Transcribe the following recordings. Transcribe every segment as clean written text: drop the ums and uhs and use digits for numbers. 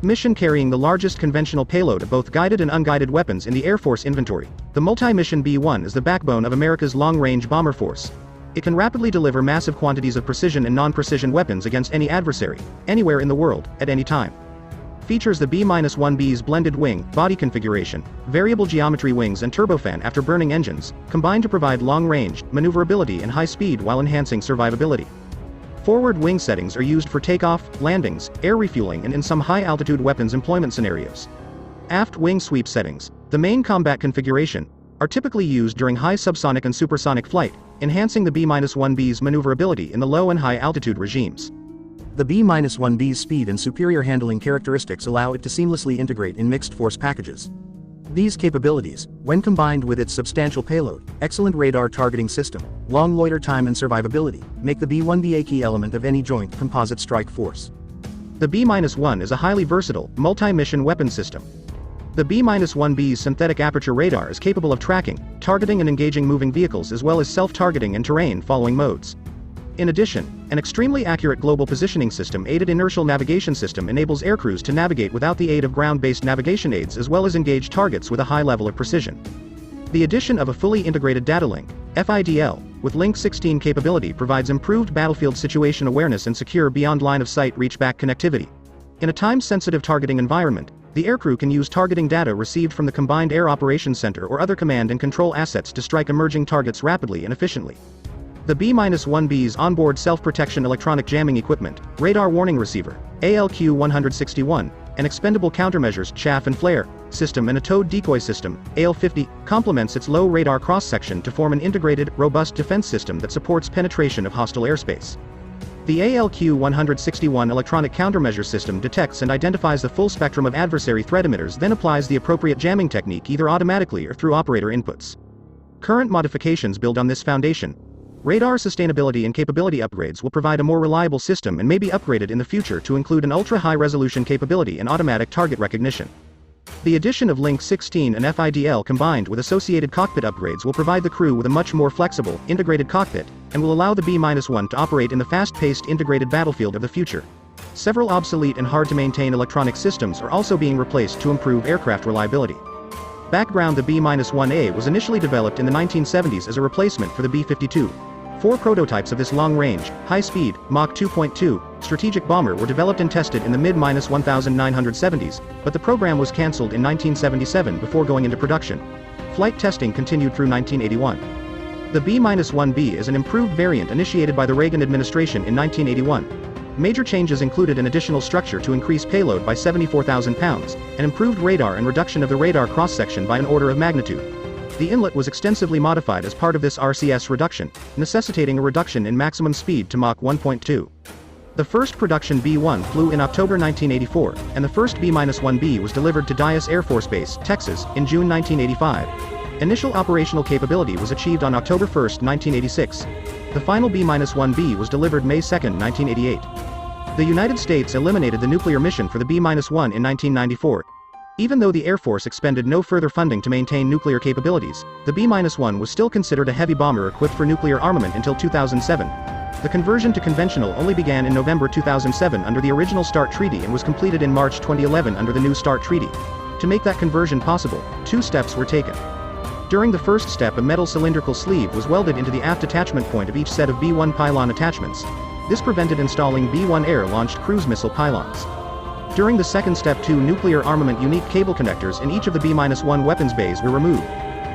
mission carrying the largest conventional payload of both guided and unguided weapons in the Air Force inventory. The multi-mission B-1 is the backbone of America's long-range bomber force. It can rapidly deliver massive quantities of precision and non-precision weapons against any adversary, anywhere in the world, at any time. Features the B-1B's blended wing, body configuration, variable geometry wings and turbofan afterburning engines, combined to provide long-range, maneuverability and high speed while enhancing survivability. Forward wing settings are used for takeoff, landings, air refueling and in some high-altitude weapons employment scenarios. Aft wing sweep settings, the main combat configuration, are typically used during high subsonic and supersonic flight, enhancing the B-1B's maneuverability in the low and high altitude regimes. The B-1B's speed and superior handling characteristics allow it to seamlessly integrate in mixed force packages. These capabilities, when combined with its substantial payload, excellent radar targeting system, long loiter time and survivability, make the B-1B a key element of any joint composite strike force. The B-1 is a highly versatile, multi-mission weapon system. The B-1B's synthetic aperture radar is capable of tracking, targeting and engaging moving vehicles as well as self-targeting and terrain-following modes. In addition, an extremely accurate global positioning system-aided inertial navigation system enables aircrews to navigate without the aid of ground-based navigation aids as well as engage targets with a high level of precision. The addition of a fully integrated data link, FIDL, with Link 16 capability provides improved battlefield situation awareness and secure beyond line-of-sight reach-back connectivity. In a time-sensitive targeting environment, the aircrew can use targeting data received from the Combined Air Operations Center or other command and control assets to strike emerging targets rapidly and efficiently. The B-1B's onboard self-protection electronic jamming equipment, radar warning receiver, ALQ-161, and expendable countermeasures chaff and flare system and a towed decoy system, AL-50, complements its low radar cross-section to form an integrated, robust defense system that supports penetration of hostile airspace. The ALQ-161 electronic countermeasure system detects and identifies the full spectrum of adversary threat emitters, then applies the appropriate jamming technique either automatically or through operator inputs. Current modifications build on this foundation. Radar sustainability and capability upgrades will provide a more reliable system and may be upgraded in the future to include an ultra-high resolution capability and automatic target recognition. The addition of Link 16 and FIDL combined with associated cockpit upgrades will provide the crew with a much more flexible, integrated cockpit, and will allow the B-1 to operate in the fast-paced integrated battlefield of the future. Several obsolete and hard-to-maintain electronic systems are also being replaced to improve aircraft reliability. Background: the B-1A was initially developed in the 1970s as a replacement for the B-52. 4 prototypes of this long-range, high-speed, Mach 2.2, strategic bomber were developed and tested in the mid-1970s, but the program was cancelled in 1977 before going into production. Flight testing continued through 1981. The B-1B is an improved variant initiated by the Reagan administration in 1981. Major changes included an additional structure to increase payload by 74,000 pounds, an improved radar and reduction of the radar cross-section by an order of magnitude. The inlet was extensively modified as part of this RCS reduction, necessitating a reduction in maximum speed to Mach 1.2. The first production B-1 flew in October 1984, and the first B-1B was delivered to Dyess Air Force Base, Texas, in June 1985. Initial operational capability was achieved on October 1, 1986. The final B-1B was delivered May 2, 1988. The United States eliminated the nuclear mission for the B-1 in 1994. Even though the Air Force expended no further funding to maintain nuclear capabilities, the B-1 was still considered a heavy bomber equipped for nuclear armament until 2007. The conversion to conventional only began in November 2007 under the original START Treaty and was completed in March 2011 under the new START Treaty. To make that conversion possible, 2 steps were taken. During the first step, a metal cylindrical sleeve was welded into the aft attachment point of each set of B-1 pylon attachments. This prevented installing B-1 air-launched cruise missile pylons. During the second step, 2 nuclear armament unique cable connectors in each of the B-1 weapons bays were removed.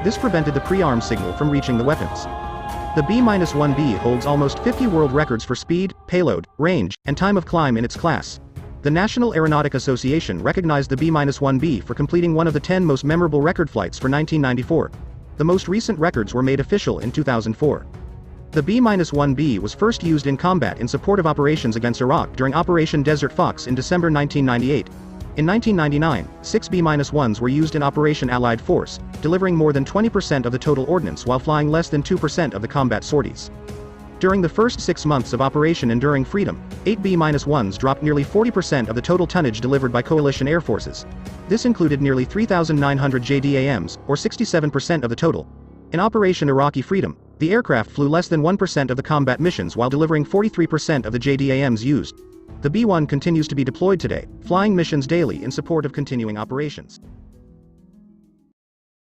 This prevented the pre-arm signal from reaching the weapons. The B-1B holds almost 50 world records for speed, payload, range, and time of climb in its class. The National Aeronautic Association recognized the B-1B for completing one of the 10 most memorable record flights for 1994. The most recent records were made official in 2004. The B-1B was first used in combat in support of operations against Iraq during Operation Desert Fox in December 1998. In 1999, 6 B-1s were used in Operation Allied Force, delivering more than 20% of the total ordnance while flying less than 2% of the combat sorties. During the first 6 months of Operation Enduring Freedom, 8 B-1s dropped nearly 40% of the total tonnage delivered by coalition air forces. This included nearly 3,900 JDAMs, or 67% of the total. In Operation Iraqi Freedom, the aircraft flew less than 1% of the combat missions while delivering 43% of the JDAMs used. The B-1 continues to be deployed today, flying missions daily in support of continuing operations.